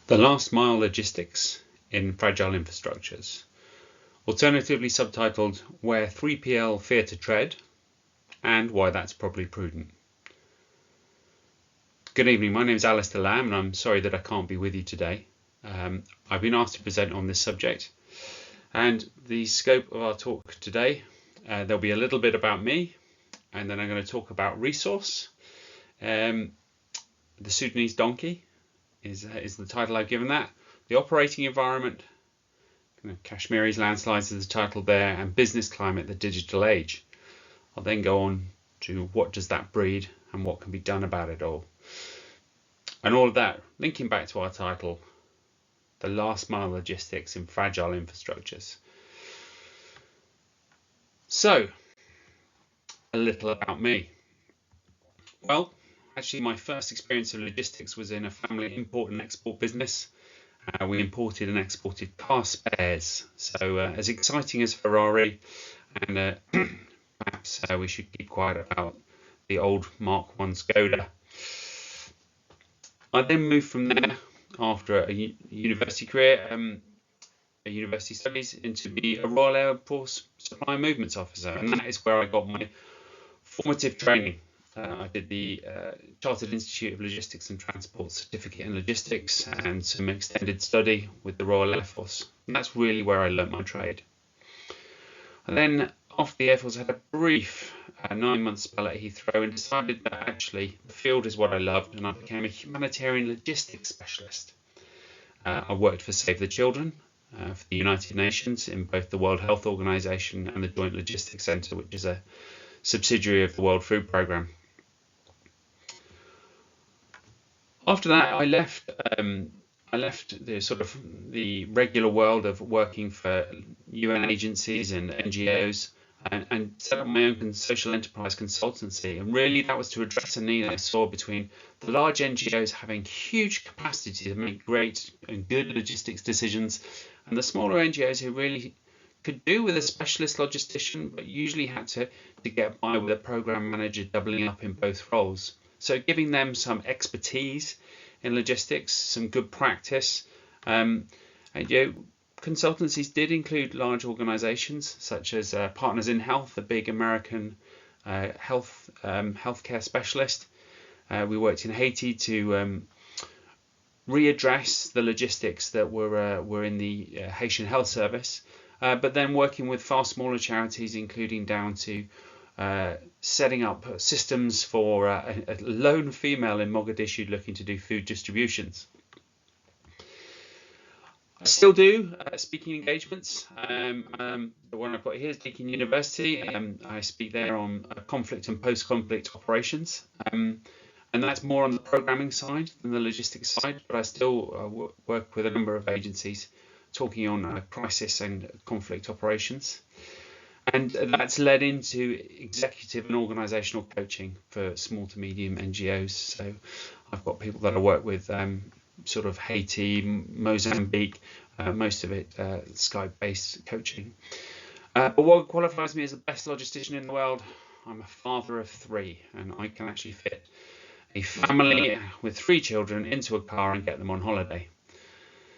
The last mile logistics in fragile infrastructures, alternatively subtitled Where 3PL Fear to Tread and Why That's Probably Prudent. Good evening, my name is Alistair Lamb and I'm sorry that I can't be with you today. I've been asked to present on this subject, and the scope of our talk today, there'll be a little bit about me, and then I'm going to talk about resource. The Sudanese Donkey is the title I've given that. The operating environment, Kashmiri Landslides is the title there, and business climate, the digital age. I'll then go on to what does that breed and what can be done about it all. And all of that linking back to our title, the last mile logistics in fragile infrastructures. So, a little about me. Well, actually my first experience of logistics was in a family import and export business. We imported and exported car spares. So as exciting as Ferrari, and perhaps we should keep quiet about the old Mark 1 Skoda. I then moved from there after a university career, university studies, into the Royal Air Force Supply Movements Officer, and that is where I got my formative training. I did the Chartered Institute of Logistics and Transport Certificate in Logistics and some extended study with the Royal Air Force, and that's really where I learnt my trade. And then after the Air Force, I had a brief 9-month spell at Heathrow and decided that actually the field is what I loved, and I became a humanitarian logistics specialist. I worked for Save the Children, for the United Nations in both the World Health Organization and the Joint Logistics Centre, which is a subsidiary of the World Food Programme. After that, I left the regular world of working for UN agencies and NGOs and set up my own social enterprise consultancy. And really that was to address a need I saw between the large NGOs having huge capacity to make great and good logistics decisions, and the smaller NGOs who really could do with a specialist logistician, but usually had to get by with a program manager doubling up in both roles. So giving them some expertise in logistics, some good practice. Consultancies did include large organizations such as Partners in Health, a big American healthcare specialist. We worked in Haiti to readdress the logistics that were in the Haitian Health Service, but then working with far smaller charities, including down to setting up systems for a lone female in Mogadishu looking to do food distributions. I still do speaking engagements. The one I've got here is Deakin University. I speak there on conflict and post-conflict operations. And that's more on the programming side than the logistics side, but I still work with a number of agencies talking on crisis and conflict operations. And that's led into executive and organisational coaching for small to medium NGOs. So I've got people that I work with, sort of Haiti, Mozambique, most of it Skype-based coaching. But what qualifies me as the best logistician in the world, I'm a father of 3, and I can actually fit a family with 3 children into a car and get them on holiday.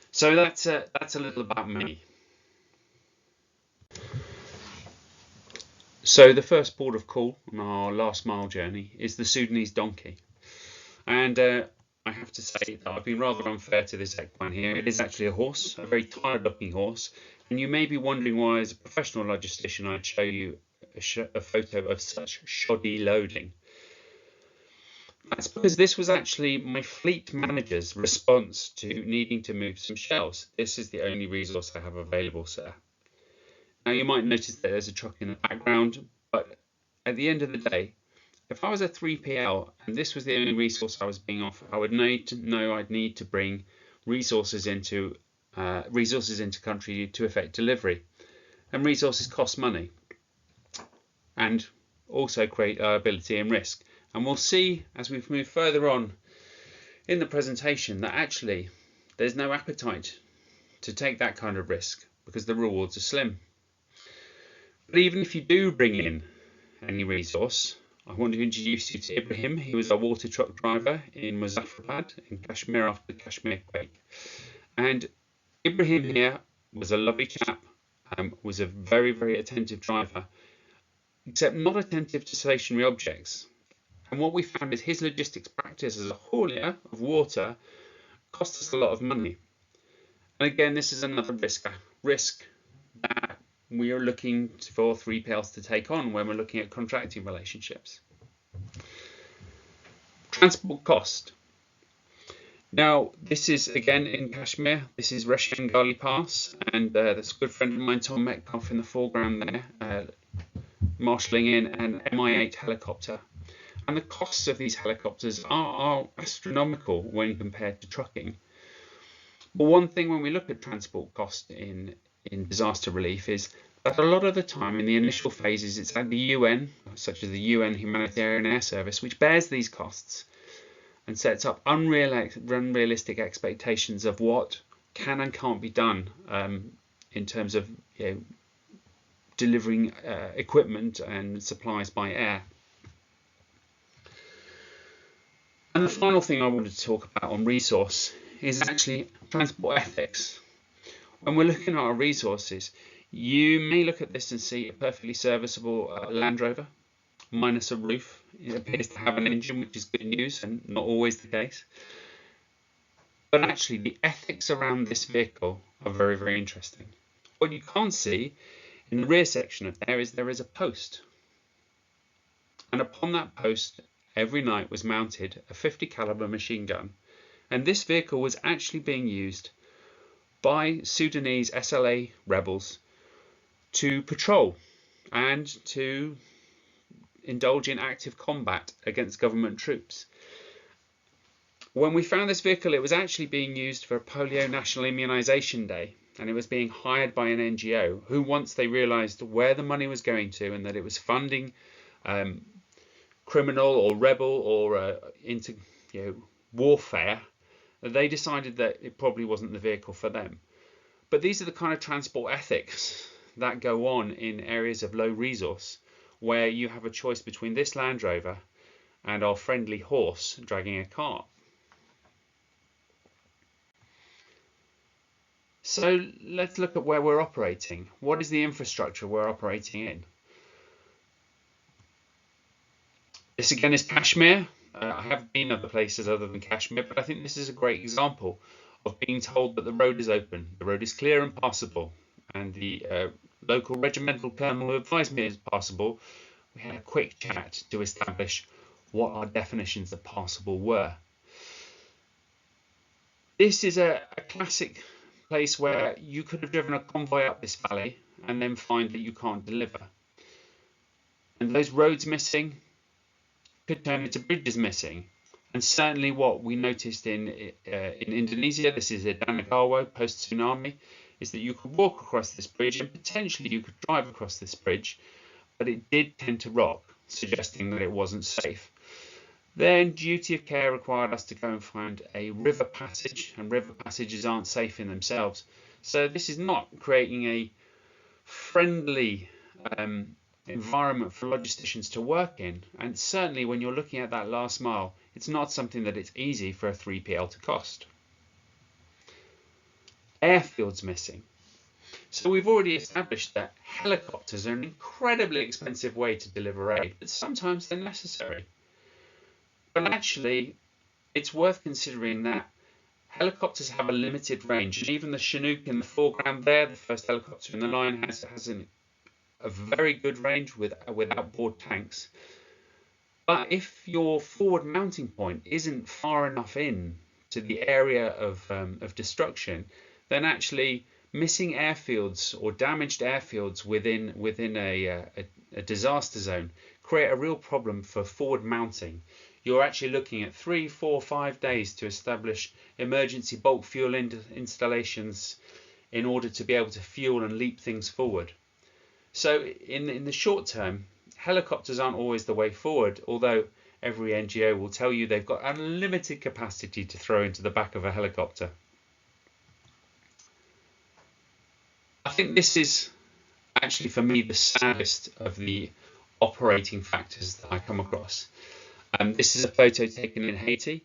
So that's a little about me. So the first port of call on our last mile journey is the Sudanese Donkey. And I have to say that I've been rather unfair to this equine here. It is actually a horse, a very tired looking horse. And you may be wondering why, as a professional logistician, I'd show you a photo of such shoddy loading. That's because this was actually my fleet manager's response to needing to move some shelves. This is the only resource I have available, sir. Now you might notice that there's a truck in the background, but at the end of the day, if I was a 3PL and this was the only resource I was being offered, I would need to know I'd need to bring resources into country to effect delivery, and resources cost money and also create liability and risk. And we'll see as we move further on in the presentation that actually there's no appetite to take that kind of risk because the rewards are slim. But even if you do bring in any resource, I want to introduce you to Ibrahim. He was a water truck driver in Muzaffarabad in Kashmir after the Kashmir quake. And Ibrahim here was a lovely chap, was a very, very attentive driver, except not attentive to stationary objects. And what we found is his logistics practice as a haulier of water cost us a lot of money. And again, this is another risk that we are looking for 3PLs to take on when we're looking at contracting relationships. Transport cost. Now, this is again in Kashmir. This is Reshangali Pass, and there's a good friend of mine, Tom Metcalf, in the foreground there, marshalling in an Mi-8 helicopter. And the costs of these helicopters are astronomical when compared to trucking. But one thing when we look at transport cost in disaster relief is that a lot of the time in the initial phases it's at the UN, such as the UN Humanitarian Air Service, which bears these costs and sets up unrealistic expectations of what can and can't be done in terms of delivering equipment and supplies by air. And the final thing I wanted to talk about on resource is actually transport ethics. When we're looking at our resources, you may look at this and see a perfectly serviceable Land Rover, minus a roof. It appears to have an engine, which is good news and not always the case. But actually, the ethics around this vehicle are very, very interesting. What you can't see in the rear section of there is a post. And upon that post, every night was mounted a 50 caliber machine gun. And this vehicle was actually being used by Sudanese SLA rebels to patrol and to indulge in active combat against government troops. When we found this vehicle, it was actually being used for Polio National Immunisation Day, and it was being hired by an NGO who, once they realised where the money was going to and that it was funding criminal or rebel or warfare, they decided that it probably wasn't the vehicle for them. But these are the kind of transport ethics that go on in areas of low resource, where you have a choice between this Land Rover and our friendly horse dragging a cart. So let's look at where we're operating. What is the infrastructure we're operating in? This again is Kashmir. I have been other places other than Kashmir, but I think this is a great example of being told that the road is open, the road is clear and passable, and the local regimental colonel who advised me it's passable. We had a quick chat to establish what our definitions of passable were. This is a classic place where you could have driven a convoy up this valley and then find that you can't deliver. And those roads missing could turn into bridges missing. And certainly what we noticed in Indonesia, this is Danagawa post-tsunami, is that you could walk across this bridge and potentially you could drive across this bridge, but it did tend to rock, suggesting that it wasn't safe. Then duty of care required us to go and find a river passage, and river passages aren't safe in themselves. So this is not creating a friendly environment for logisticians to work in, and certainly when you're looking at that last mile, it's not something that it's easy for a 3PL to cost. Airfields missing. So we've already established that helicopters are an incredibly expensive way to deliver aid, but sometimes they're necessary. But actually, it's worth considering that helicopters have a limited range, and even the Chinook in the foreground there, the first helicopter in the line, has a very good range with outboard tanks. But if your forward mounting point isn't far enough in to the area of destruction, then actually missing airfields or damaged airfields within a disaster zone create a real problem for forward mounting. You're actually looking at 3, 4, 5 days to establish emergency bulk fuel installations in order to be able to fuel and leap things forward. So in the short term, helicopters aren't always the way forward, although every NGO will tell you they've got unlimited capacity to throw into the back of a helicopter. I think this is actually for me the saddest of the operating factors that I come across. This is a photo taken in Haiti.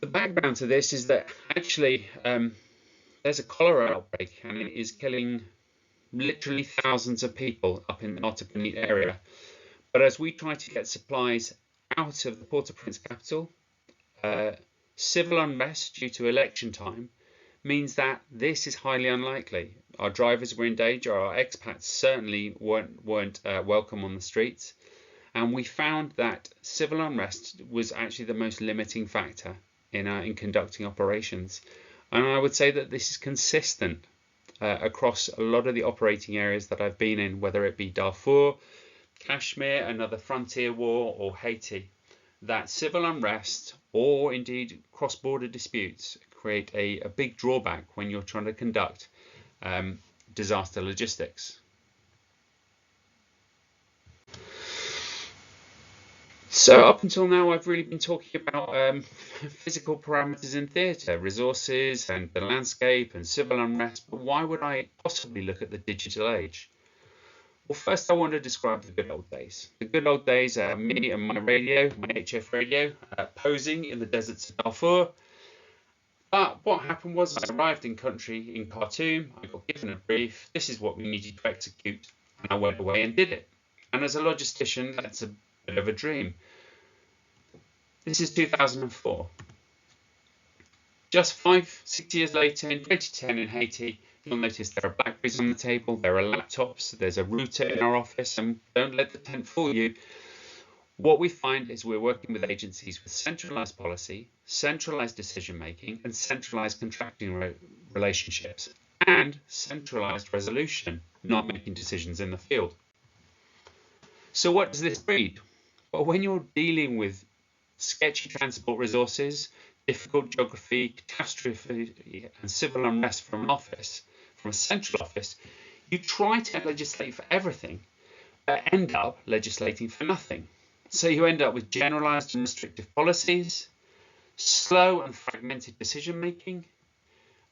The background to this is that actually there's a cholera outbreak, and it is killing literally thousands of people up in the Ottawa area. But as we try to get supplies out of the Port-au-Prince capital, civil unrest due to election time means that this is highly unlikely. Our drivers were in danger, our expats certainly weren't welcome on the streets, and we found that civil unrest was actually the most limiting factor in conducting operations. And I would say that this is consistent across a lot of the operating areas that I've been in, whether it be Darfur, Kashmir, another frontier war, or Haiti, that civil unrest or indeed cross-border disputes create a big drawback when you're trying to conduct disaster logistics. So up until now, I've really been talking about physical parameters in theatre, resources and the landscape and civil unrest, but why would I possibly look at the digital age? Well, first I want to describe the good old days. The good old days are me and my radio, my HF radio, posing in the deserts of Darfur. But what happened was I arrived in country in Khartoum, I got given a brief, this is what we needed to execute, and I went away and did it. And as a logistician, that's a bit of a dream. This is 2004. Just 5-6 years later, in 2010 in Haiti, you'll notice there are Blackberries on the table, there are laptops, there's a router in our office, and don't let the tent fool you. What we find is we're working with agencies with centralized policy, centralized decision making, and centralized contracting relationships, and centralized resolution, not making decisions in the field. So what does this breed? Well, when you're dealing with sketchy transport resources, difficult geography, catastrophe, and civil unrest from an office, from a central office, you try to legislate for everything, but end up legislating for nothing. So you end up with generalized and restrictive policies, slow and fragmented decision making,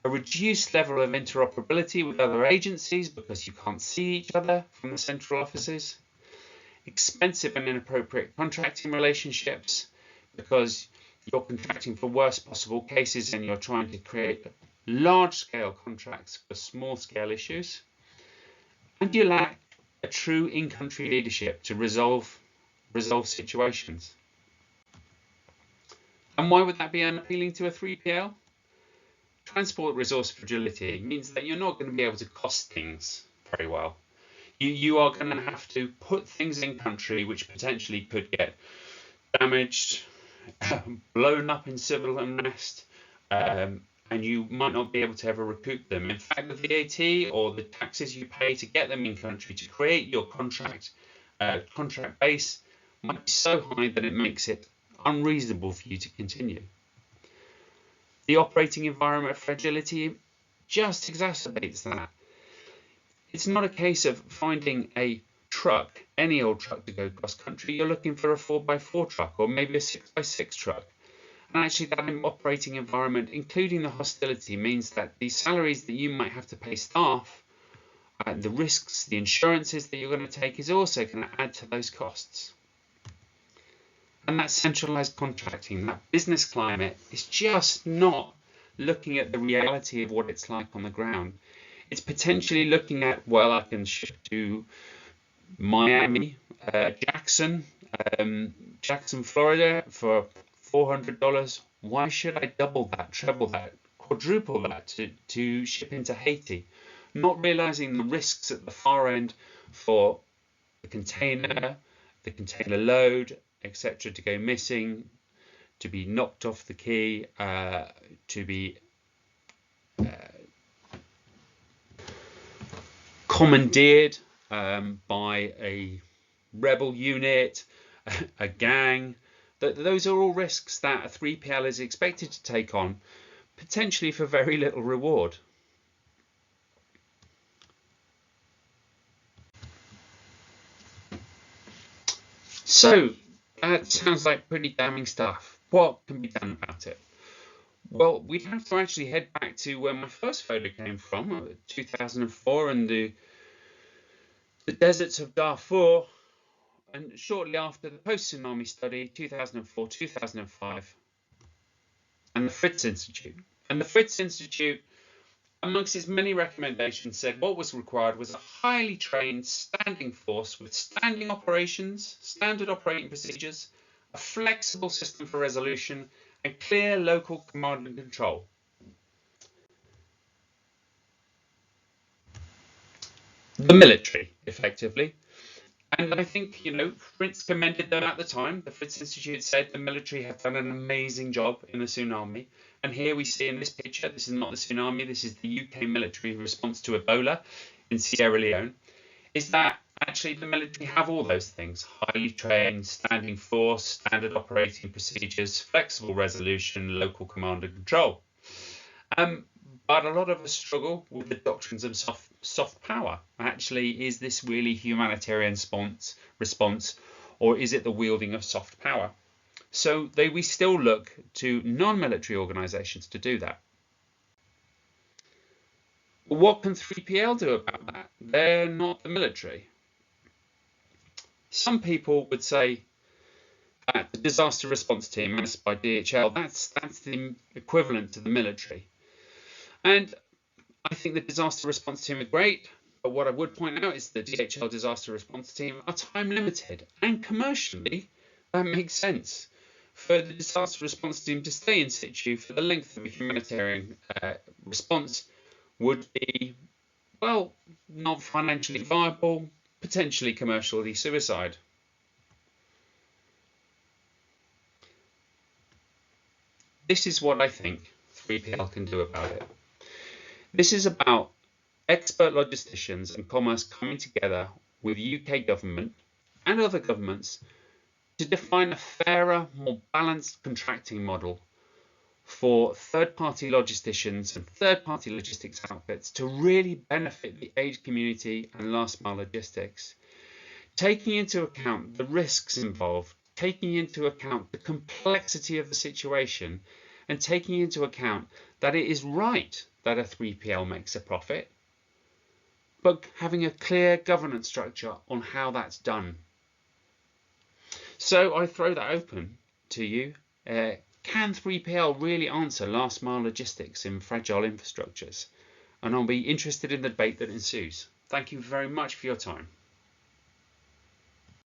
a reduced level of interoperability with other agencies because you can't see each other from the central offices, expensive and inappropriate contracting relationships because you're contracting for worst possible cases and you're trying to create large-scale contracts for small-scale issues, and you lack a true in-country leadership to resolve situations. And why would that be unappealing to a 3PL? Transport resource fragility means that you're not going to be able to cost things very well. You are going to have to put things in country which potentially could get damaged, blown up in civil unrest, and you might not be able to ever recoup them. In fact, the VAT or the taxes you pay to get them in country to create your contract base might be so high that it makes it unreasonable for you to continue. The operating environment fragility just exacerbates that. It's not a case of finding a truck, any old truck to go cross country. You're looking for a 4x4 truck or maybe a 6x6 truck. And actually that operating environment, including the hostility, means that the salaries that you might have to pay staff, the risks, the insurances that you're going to take is also going to add to those costs. And that centralized contracting, that business climate is just not looking at the reality of what it's like on the ground. It's potentially looking at, well, I can ship to Miami, Jackson, Florida for $400. Why should I double that, treble that, quadruple that to ship into Haiti? Not realizing the risks at the far end for the container load, etc., to go missing, to be knocked off the quay, to be commandeered by a rebel unit, a gang. Those are all risks that a 3PL is expected to take on, potentially for very little reward. So that sounds like pretty damning stuff. What can be done about it? Well, we'd have to actually head back to where my first photo came from, 2004, and the deserts of Darfur, and shortly after the post-tsunami study, 2004-2005, and the Fritz Institute. And the Fritz Institute, amongst its many recommendations, said what was required was a highly trained standing force with standing operations, standard operating procedures, a flexible system for resolution, and clear local command and control. The military, effectively. And I think, Fritz commended them at the time. The Fritz Institute said the military have done an amazing job in the tsunami. And here we see in this picture, this is not the tsunami, this is the UK military response to Ebola in Sierra Leone, is that actually the military have all those things: highly trained, standing force, standard operating procedures, flexible resolution, local command and control. But a lot of us struggle with the doctrines of soft power. Actually, is this really humanitarian response, or is it the wielding of soft power? So we still look to non-military organisations to do that. But what can 3PL do about that? They're not the military. Some people would say that the disaster response team managed by DHL, that's the equivalent to the military. And I think the disaster response team are great, but what I would point out is the DHL disaster response team are time limited, and commercially that makes sense. For the disaster response team to stay in situ for the length of a humanitarian response would be, well, not financially viable, potentially commercially suicide. This is what I think 3PL can do about it. This is about expert logisticians and commerce coming together with UK government and other governments to define a fairer, more balanced contracting model for third-party logisticians and third-party logistics outfits to really benefit the aid community and last-mile logistics, taking into account the risks involved, taking into account the complexity of the situation, and taking into account that it is right that a 3PL makes a profit, but having a clear governance structure on how that's done. So I throw that open to you. Can 3PL really answer last mile logistics in fragile infrastructures? And I'll be interested in the debate that ensues. Thank you very much for your time.